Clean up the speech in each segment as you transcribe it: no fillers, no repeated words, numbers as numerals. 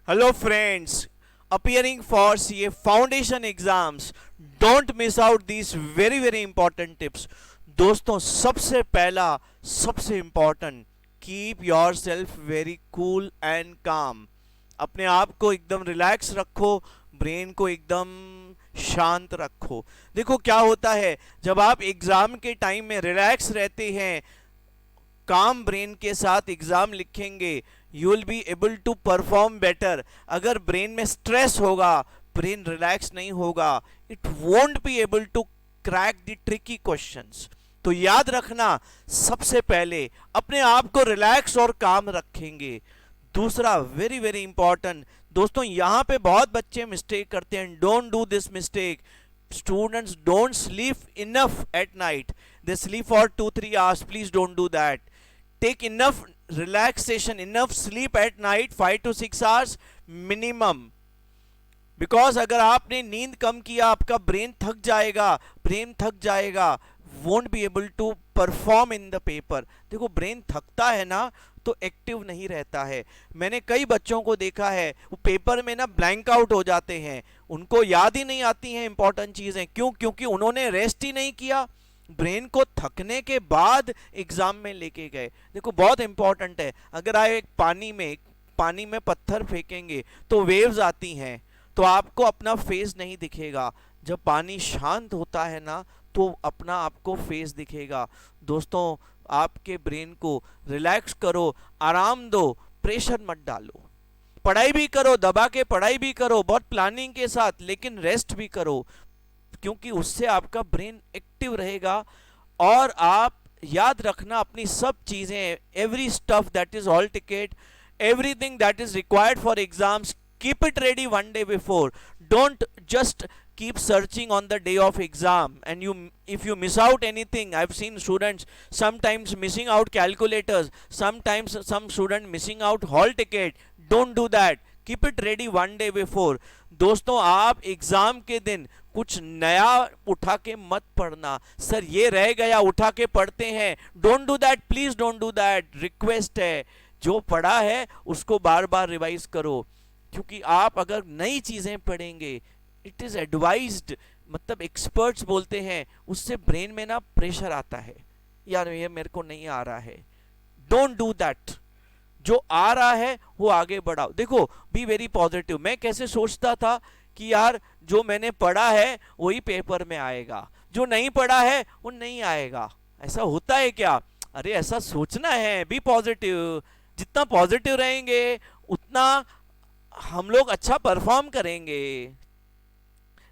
Hello friends, appearing for CA Foundation exams. Don't miss out these very important tips. दोस्तों सबसे पहला सबसे important, keep your self very cool and काम. अपने आप को एकदम रिलैक्स रखो, ब्रेन को एकदम शांत रखो. देखो क्या होता है जब आप एग्जाम के टाइम में रिलैक्स रहते हैं, काम ब्रेन के साथ एग्जाम लिखेंगे, you will be able to perform better. अगर ब्रेन में स्ट्रेस होगा, ब्रेन रिलैक्स नहीं होगा, it won't be able to crack the tricky questions. तो याद रखना, सबसे पहले अपने आप को रिलैक्स और काम रखेंगे. दूसरा वेरी इंपॉर्टेंट दोस्तों, यहां पे बहुत बच्चे मिस्टेक करते हैं. Don't do this mistake. Students don't sleep enough at night. They sleep for 2-3 hours. Please don't do that. Take enough relaxation, enough sleep at night, 5 to 6 hours minimum. Because अगर आपने नींद कम किया, आपका ब्रेन थक जाएगा, won't be able to perform in the paper. देखो brain थकता है ना तो एक्टिव नहीं रहता है. मैंने कई बच्चों को देखा है, वो पेपर में ना ब्लैंक आउट हो जाते हैं, उनको याद ही नहीं आती हैं इंपॉर्टेंट चीजें. क्यों? क्योंकि उन्होंने रेस्ट ही नहीं किया, ब्रेन को थकने के बाद एग्जाम में लेके गए. देखो बहुत इंपॉर्टेंट है. अगर आप एक पानी में पत्थर फेंकेंगे तो वेव्स आती हैं, तो आपको अपना फेस नहीं दिखेगा. जब पानी शांत होता है ना तो अपना आपको फेस दिखेगा. दोस्तों आपके ब्रेन को रिलैक्स करो, आराम दो, प्रेशर मत डालो. पढ़ाई भी करो, दबा के पढ़ाई भी करो, बहुत प्लानिंग के साथ, लेकिन रेस्ट भी करो, क्योंकि उससे आपका ब्रेन एक्टिव रहेगा. और आप याद रखना अपनी सब चीजें, every stuff that is all ticket, everything that is required for exams, keep it ready one day before. Don't just keep searching on the day of exam, and if you miss out anything, I've seen students sometimes missing out calculators, sometimes some student missing out hall ticket. Don't do that. Keep it ready one day before. दोस्तों आप exam के दिन कुछ नया उठा के मत पढ़ना. सर ये रह गया, उठा के पढ़ते हैं. Don't do that, please don't do that. Request है, जो पढ़ा है उसको बार बार रिवाइज करो, क्योंकि आप अगर नई चीजें पढ़ेंगे, इट इज एडवाइज्ड, मतलब एक्सपर्ट्स बोलते हैं, उससे ब्रेन में ना प्रेशर आता है, यार ये मेरे को नहीं आ रहा है. Don't do that. जो आ रहा है वो आगे बढ़ाओ. देखो बी वेरी पॉजिटिव. मैं कैसे सोचता था कि यार जो मैंने पढ़ा है वही पेपर में आएगा, जो नहीं पढ़ा है वो नहीं आएगा. ऐसा होता है क्या? अरे ऐसा सोचना है. B positive. जितना पॉजिटिव रहेंगे उतना हम लोग अच्छा परफॉर्म करेंगे.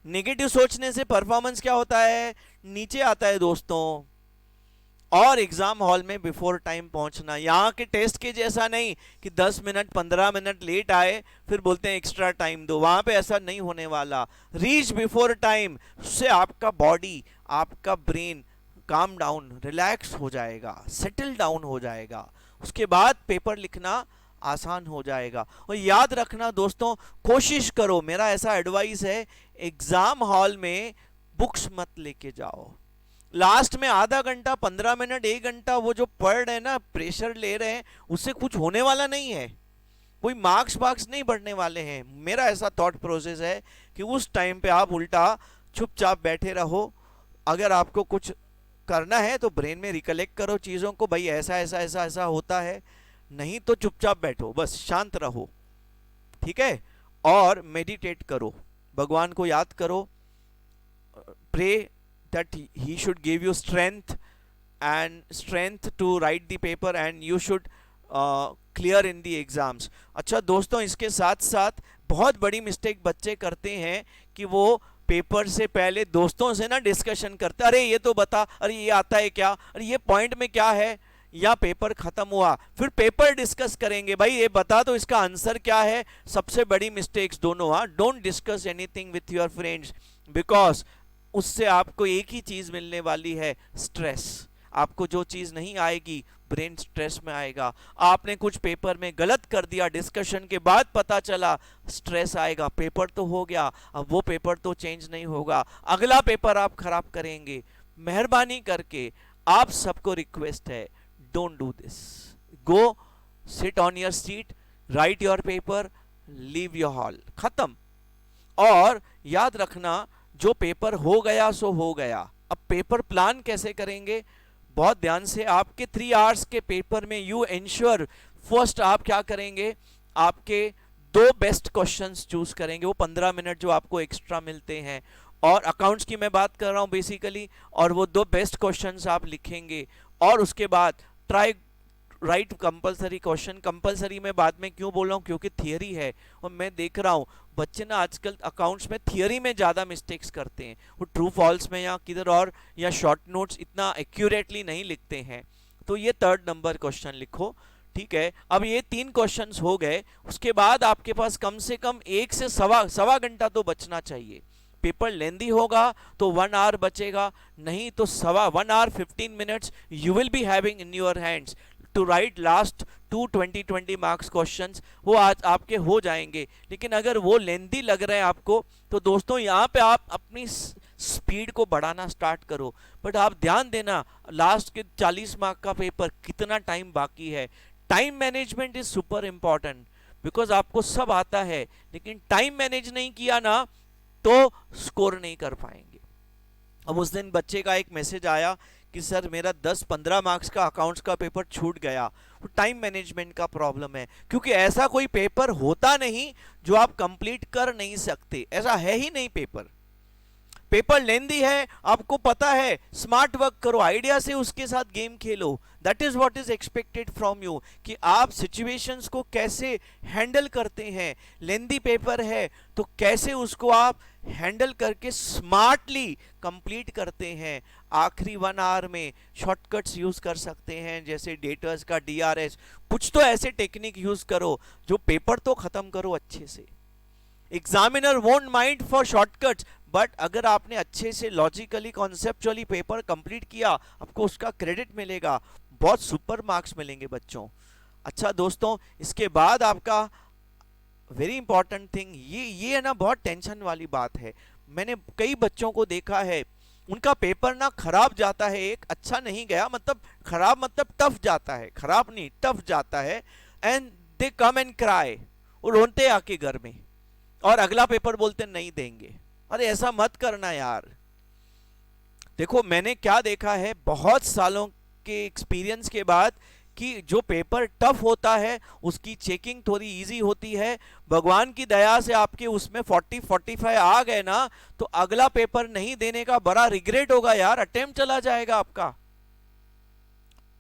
नेगेटिव सोचने से परफॉर्मेंस क्या होता है? नीचे आता है दोस्तों. और एग्जाम हॉल में बिफोर टाइम पहुंचना, यहाँ के टेस्ट के जैसा नहीं कि 10 मिनट 15 मिनट लेट आए फिर बोलते हैं एक्स्ट्रा टाइम दो. वहां पे ऐसा नहीं होने वाला. Reach before time. उससे आपका बॉडी, आपका ब्रेन काम डाउन, रिलैक्स हो जाएगा, सेटल डाउन हो जाएगा. उसके बाद पेपर लिखना आसान हो जाएगा. और याद रखना दोस्तों, कोशिश करो, मेरा ऐसा एडवाइस है, एग्जाम हॉल में बुक्स मत लेके जाओ. लास्ट में आधा घंटा 15 मिनट 1 घंटा वो जो पढ़ रहे हैं ना, प्रेशर ले रहे हैं, उससे कुछ होने वाला नहीं है. कोई मार्क्स नहीं बढ़ने वाले हैं. मेरा ऐसा थॉट प्रोसेस है कि उस टाइम पे आप उल्टा चुपचाप बैठे रहो. अगर आपको कुछ करना है तो ब्रेन में रिकलेक्ट करो चीज़ों को, भाई ऐसा ऐसा ऐसा ऐसा होता है. नहीं तो चुपचाप बैठो, बस शांत रहो, ठीक है. और मेडिटेट करो, भगवान को याद करो, pray that he should give you strength to write the paper and you should clear in the exams. अच्छा दोस्तों, इसके साथ साथ बहुत बड़ी मिस्टेक बच्चे करते हैं कि वो पेपर से पहले दोस्तों से ना डिस्कशन करते, अरे ये तो बता, अरे ये आता है क्या, अरे ये पॉइंट में क्या है. या पेपर खत्म हुआ फिर पेपर डिस्कस करेंगे, भाई ये बता तो इसका आंसर क्या है. सबसे बड़ी मिस्टेक्स दोनों. Don't discuss anything with your friends, because उससे आपको एक ही चीज मिलने वाली है, स्ट्रेस. आपको जो चीज नहीं आएगी, ब्रेन स्ट्रेस में आएगा. आपने कुछ पेपर में गलत कर दिया, डिस्कशन के बाद पता चला, स्ट्रेस आएगा. पेपर तो हो गया, अब वो पेपर तो चेंज नहीं होगा, अगला पेपर आप खराब करेंगे. मेहरबानी करके आप सबको रिक्वेस्ट है, don't do this. Go sit on your seat, right your paper, leave your hall, खत्म। और याद रखना, जो पेपर हो गया सो हो गया। अब पेपर प्लान कैसे करेंगे, बहुत ध्यान से। आपके 3 आवर्स के पेपर में यू इंश्योर, फर्स्ट आप क्या करेंगे, आपके 2 बेस्ट क्वेश्चंस चूज करेंगे, वो 15 मिनट जो आपको एक्स्ट्रा मिलते हैं, और अकाउंट्स की मैं बात कर रहा हूं बेसिकली, और वो 2 बेस्ट क्वेश्चंस आप लिखेंगे। और उसके बाद try right compulsory question. Compulsory में बाद में क्यों बोल रहा हूँ, क्योंकि थियरी है, और मैं देख रहा हूँ बच्चे ना आजकल अकाउंट्स में थियरी में ज़्यादा मिस्टेक्स करते हैं, वो ट्रू फॉल्स में या किधर और, या शॉर्ट नोट्स इतना एक्यूरेटली नहीं लिखते हैं। तो ये 3rd नंबर क्वेश्चन लिखो, ठीक है। अब ये 3 क्वेश्चंस हो गए, उसके बाद आपके पास कम से कम 1 से सवा घंटा तो बचना चाहिए। पेपर लेंदी होगा तो 1 आवर बचेगा, नहीं तो 1 hour 15 minutes you will be having in your hands to write last 20 marks questions, वो आज आपके हो जाएंगे। लेकिन अगर वो लेंदी लग रहे हैं आपको, तो दोस्तों यहाँ पे आप अपनी स्पीड को बढ़ाना स्टार्ट करो। बट आप ध्यान देना, लास्ट के 40 मार्क का पेपर कितना टाइम बाकी है। Time management is super important, because आपको सब आता है, लेकिन टाइम मैनेज नहीं किया ना तो स्कोर नहीं कर पाएंगे। अब उस दिन बच्चे का एक मैसेज आया कि सर मेरा 10-15 मार्क्स का अकाउंट्स का पेपर छूट गया, वो टाइम मैनेजमेंट का प्रॉब्लम है, क्योंकि ऐसा कोई पेपर होता नहीं जो आप कंप्लीट कर नहीं सकते, ऐसा है ही नहीं। पेपर लेंदी है, आपको पता है, स्मार्ट वर्क करो, आइडिया से उसके साथ game Khelo. That is what is expected from you, कि आप सिचुएशंस को कैसे हैंडल करते हैं। लेंदी पेपर है तो कैसे उसको आप हैंडल करके स्मार्टली कंप्लीट करते हैं। आखिरी 1 आवर में शॉर्टकट्स यूज कर सकते हैं, जैसे डेटर्स का DRS, कुछ तो ऐसे टेक्निक यूज करो जो पेपर तो खत्म करो अच्छे से। Examiner won't mind for shortcuts, but अगर आपने अच्छे से लॉजिकली कॉन्सेप्चुअली पेपर कंप्लीट किया, आपको उसका क्रेडिट मिलेगा, बहुत सुपर मार्क्स मिलेंगे बच्चों। अच्छा दोस्तों, इसके बाद आपका वेरी इंपॉर्टेंट थिंग, ये है ना, बहुत टेंशन वाली बात है। मैंने कई बच्चों को देखा है, उनका पेपर ना खराब जाता है, एक अच्छा नहीं गया, मतलब खराब मतलब टफ जाता है, खराब नहीं टफ जाता है, and they come and cry, वो रोते आके घर में, और अगला पेपर बोलते नहीं देंगे। अरे ऐसा मत करना यार। देखो मैंने क्या देखा है बहुत सालों के एक्सपीरियंस के बाद, कि जो पेपर टफ होता है उसकी चेकिंग थोड़ी इजी होती है। भगवान की दया से आपके उसमें 40-45 आ गए ना, तो अगला पेपर नहीं देने का बड़ा रिग्रेट होगा यार, अटेम्प्ट चला जाएगा आपका।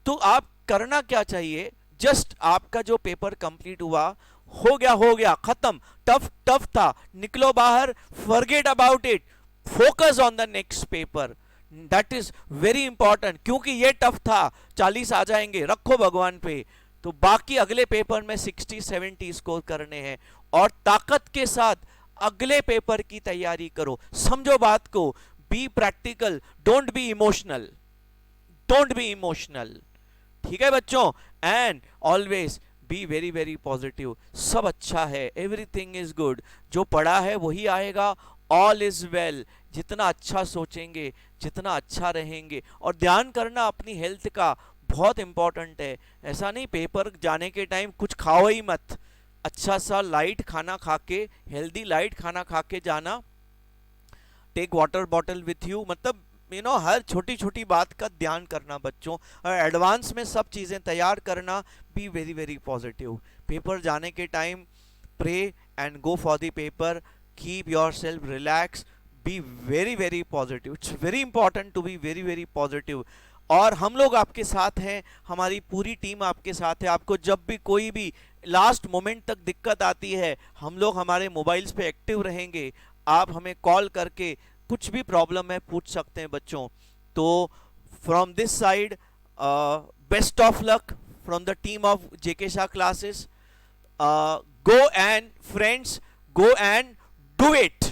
तो आप करना क्या चाहिए, जस्ट आपका जो पेपर कंप्लीट हुआ, हो गया खत्म, टफ था, निकलो बाहर, forget about it, focus on the next paper. That is very important, क्योंकि ये टफ था, 40 आ जाएंगे, रखो भगवान पे, तो बाकी अगले पेपर में 60-70 स्कोर करने हैं, और ताकत के साथ अगले पेपर की तैयारी करो। समझो बात को, be practical, don't be emotional, ठीक है बच्चों, and always be very very positive. सब अच्छा है, एवरीथिंग इज गुड, जो पढ़ा है वही आएगा, ऑल इज वेल। जितना अच्छा सोचेंगे, जितना अच्छा रहेंगे, और ध्यान करना अपनी हेल्थ का, बहुत इंपॉर्टेंट है। ऐसा नहीं पेपर जाने के टाइम कुछ खाओ ही मत, अच्छा सा लाइट खाना खा के, हेल्दी लाइट खाना खा के जाना, take water bottle with you, मतलब हर छोटी छोटी बात का ध्यान करना बच्चों, और एडवांस में सब चीज़ें तैयार करना। Be very very positive, paper जाने के time pray and go for the paper, keep yourself relax, be very very positive, it's very important to be very very positive. और हम लोग आपके साथ हैं, हमारी पूरी टीम आपके साथ है। आपको जब भी कोई भी लास्ट मोमेंट तक दिक्कत आती है, हम लोग हमारे मोबाइल्स पे एक्टिव रहेंगे, आप हमें कॉल करके कुछ भी प्रॉब्लम है पूछ सकते हैं बच्चों। तो from this side best of luck from the team of JK Shah classes. Go and friends, go and do it.